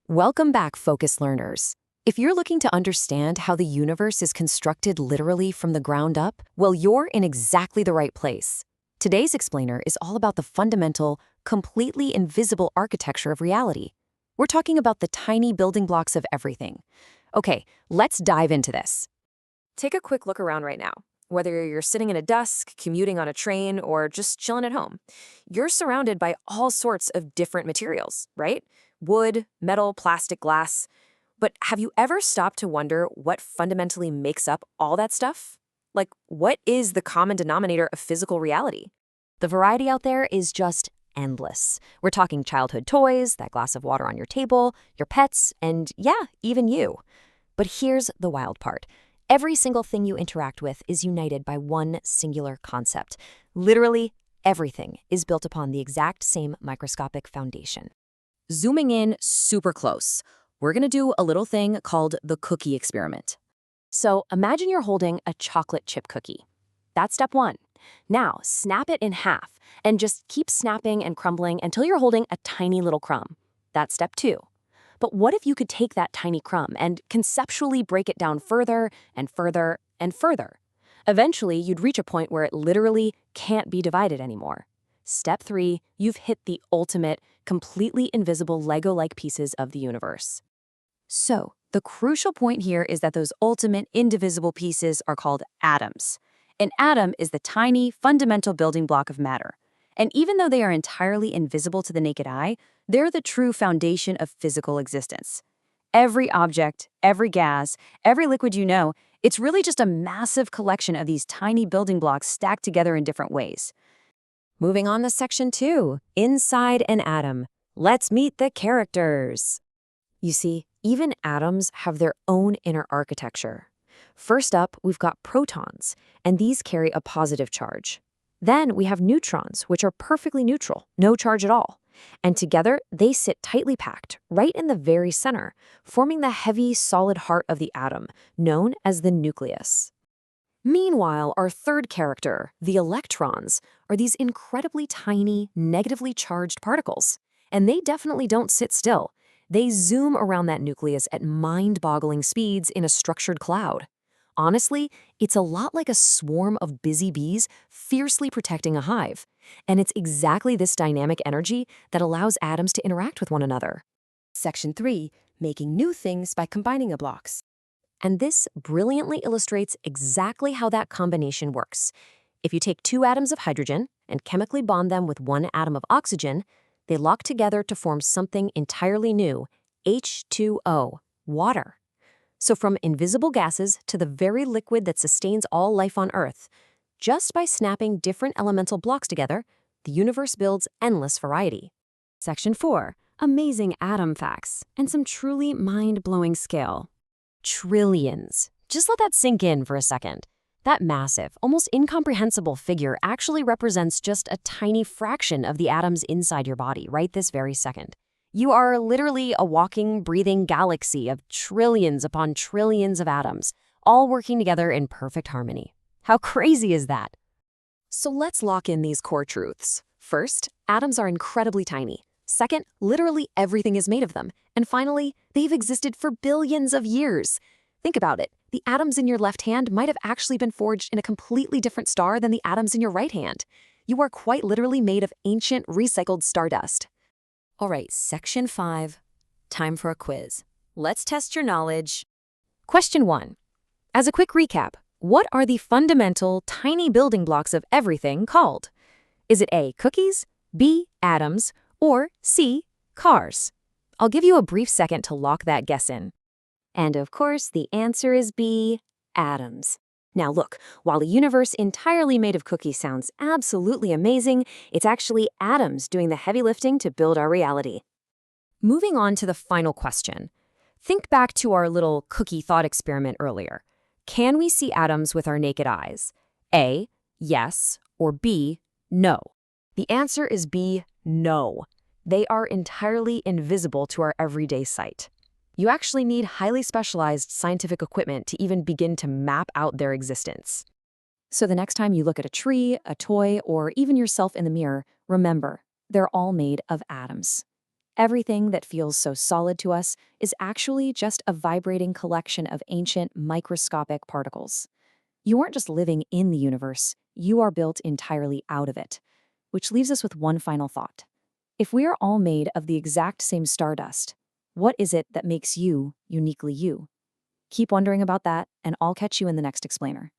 Welcome back, focus learners. If you're looking to understand how the universe is constructed literally from the ground up, well, you're in exactly the right place. Today's explainer is all about the fundamental, completely invisible architecture of reality. We're talking about the tiny building blocks of everything. Okay, let's dive into this. Take a quick look around right now. Whether you're sitting in a desk, commuting on a train, or just chilling at home, you're surrounded by all sorts of different materials, right? Wood, metal, plastic, glass. But have you ever stopped to wonder what fundamentally makes up all that stuff? Like, what is the common denominator of physical reality? The variety out there is just endless. We're talking childhood toys, that glass of water on your table, your pets, and yeah, even you. But here's the wild part. Every single thing you interact with is united by one singular concept. Literally, everything is built upon the exact same microscopic foundation. Zooming in super close, we're going to do a little thing called the cookie experiment. So imagine you're holding a chocolate chip cookie. That's step one. Now, snap it in half and just keep snapping and crumbling until you're holding a tiny little crumb. That's step two. But what if you could take that tiny crumb and conceptually break it down further and further and further? Eventually, you'd reach a point where it literally can't be divided anymore. Step three, you've hit the ultimate, completely invisible Lego-like pieces of the universe. So, the crucial point here is that those ultimate indivisible pieces are called atoms. An atom is the tiny, fundamental building block of matter. And even though they are entirely invisible to the naked eye, they're the true foundation of physical existence. Every object, every gas, every liquid you know, it's really just a massive collection of these tiny building blocks stacked together in different ways. Moving on to section 2, inside an atom. Let's meet the characters. You see, even atoms have their own inner architecture. First up, we've got protons, and these carry a positive charge. Then we have neutrons, which are perfectly neutral, no charge at all. And together, they sit tightly packed, right in the very center, forming the heavy, solid heart of the atom, known as the nucleus. Meanwhile, our third character, the electrons, are these incredibly tiny, negatively charged particles. And they definitely don't sit still. They zoom around that nucleus at mind-boggling speeds in a structured cloud. Honestly, it's a lot like a swarm of busy bees fiercely protecting a hive. And it's exactly this dynamic energy that allows atoms to interact with one another. Section 3, making new things by combining the blocks. And this brilliantly illustrates exactly how that combination works. If you take two atoms of hydrogen and chemically bond them with one atom of oxygen, they lock together to form something entirely new, H2O, water. So from invisible gases to the very liquid that sustains all life on Earth, just by snapping different elemental blocks together, the universe builds endless variety. Section 4, amazing atom facts and some truly mind-blowing scale. Trillions. Just let that sink in for a second. That massive, almost incomprehensible figure actually represents just a tiny fraction of the atoms inside your body right this very second. You are literally a walking, breathing galaxy of trillions upon trillions of atoms, all working together in perfect harmony. How crazy is that? So let's lock in these core truths. First, atoms are incredibly tiny. Second, literally everything is made of them. And finally, they've existed for billions of years. Think about it. The atoms in your left hand might have actually been forged in a completely different star than the atoms in your right hand. You are quite literally made of ancient, recycled stardust. All right, section 5, time for a quiz. Let's test your knowledge. Question 1. As a quick recap, what are the fundamental, tiny building blocks of everything called? Is it A, cookies, B, atoms, or C, cars? I'll give you a brief second to lock that guess in. And of course, the answer is B, atoms. Now look, while a universe entirely made of cookies sounds absolutely amazing, it's actually atoms doing the heavy lifting to build our reality. Moving on to the final question. Think back to our little cookie thought experiment earlier. Can we see atoms with our naked eyes? A, yes, or B, no. The answer is B, no. They are entirely invisible to our everyday sight. You actually need highly specialized scientific equipment to even begin to map out their existence. So the next time you look at a tree, a toy, or even yourself in the mirror, remember, they're all made of atoms. Everything that feels so solid to us is actually just a vibrating collection of ancient microscopic particles. You aren't just living in the universe, you are built entirely out of it. Which leaves us with one final thought. If we are all made of the exact same stardust, what is it that makes you uniquely you? Keep wondering about that, and I'll catch you in the next explainer.